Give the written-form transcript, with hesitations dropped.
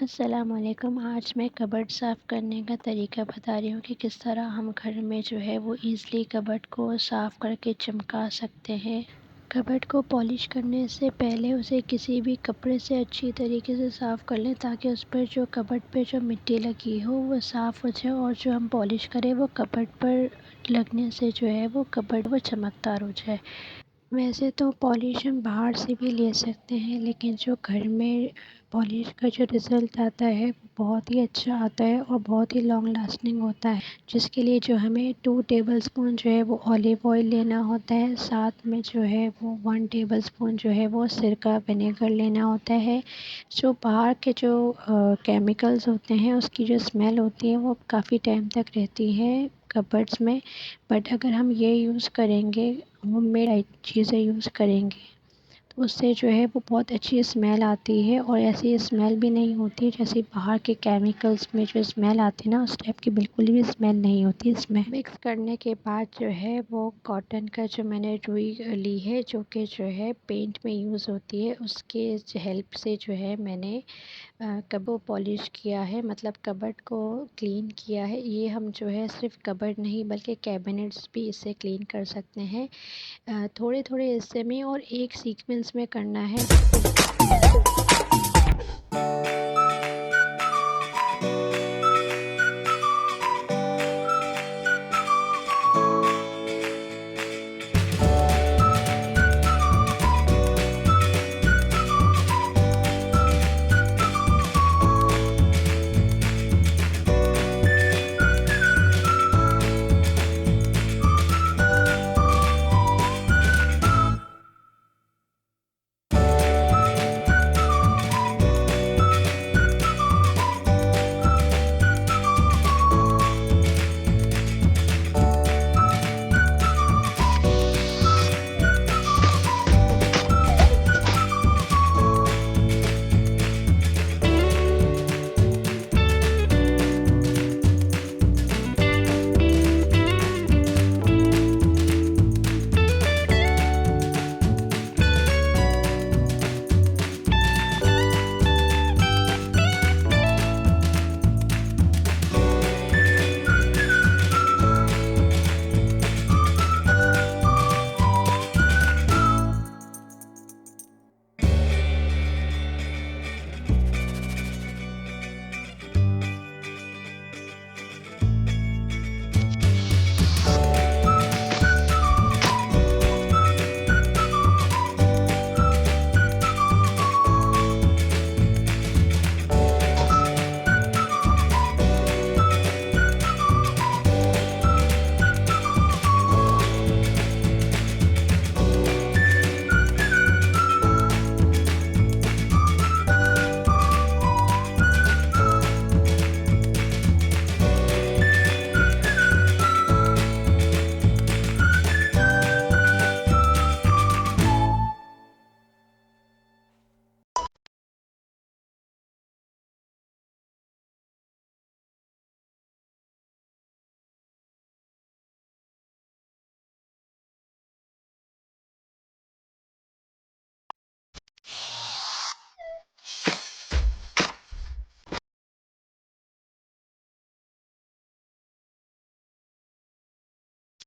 अस्सलामुअलैकुम। आज मैं कबर्ड साफ़ करने का तरीका बता रही हूँ कि किस तरह हम घर में जो है वो ईज़िली कबर्ड को साफ़ करके चमका सकते हैं। कबर्ड को पॉलिश करने से पहले उसे किसी भी कपड़े से अच्छी तरीके से साफ़ कर लें ताकि उस पर जो कबर्ड पे जो मिट्टी लगी हो वो साफ़ हो जाए और जो हम पॉलिश करें वो कबर्ड पर लगने से जो है वो कबर्ड वो चमकदार हो जाए। वैसे तो पॉलिश हम बाहर से भी ले सकते हैं, लेकिन जो घर में पॉलिश का जो रिज़ल्ट आता है वो बहुत ही अच्छा आता है और बहुत ही लॉन्ग लास्टिंग होता है। जिसके लिए जो हमें 2 टेबलस्पून जो है वो ऑलिव ऑयल लेना होता है, साथ में जो है वो 1 टेबलस्पून जो है वो सिरका विनेगर लेना होता है। जो बाहर के जो केमिकल्स होते हैं उसकी जो स्मेल होती है वो काफ़ी टाइम तक रहती है कबर्ड्स में। बट अगर हम ये यूज़ करेंगे, होममेड चीज़ें यूज़ करेंगे, तो उससे जो है वो बहुत अच्छी स्मेल आती है और ऐसी स्मेल भी नहीं होती जैसे बाहर के केमिकल्स में जो स्मेल आती है ना, उस टाइप की बिल्कुल भी स्मेल नहीं होती इसमें। मिक्स करने के बाद जो है वो कॉटन का जो मैंने रुई ली है, जो कि जो है पेंट में यूज़ होती है, उसके हेल्प से जो है मैंने कबो पॉलिश किया है, मतलब कबर्ड को क्लीन किया है। ये हम जो है सिर्फ कबर्ड नहीं बल्कि कैबिनेट्स भी इससे क्लीन कर सकते हैं, थोड़े थोड़े हिस्से में और एक सीक्वेंस में करना है।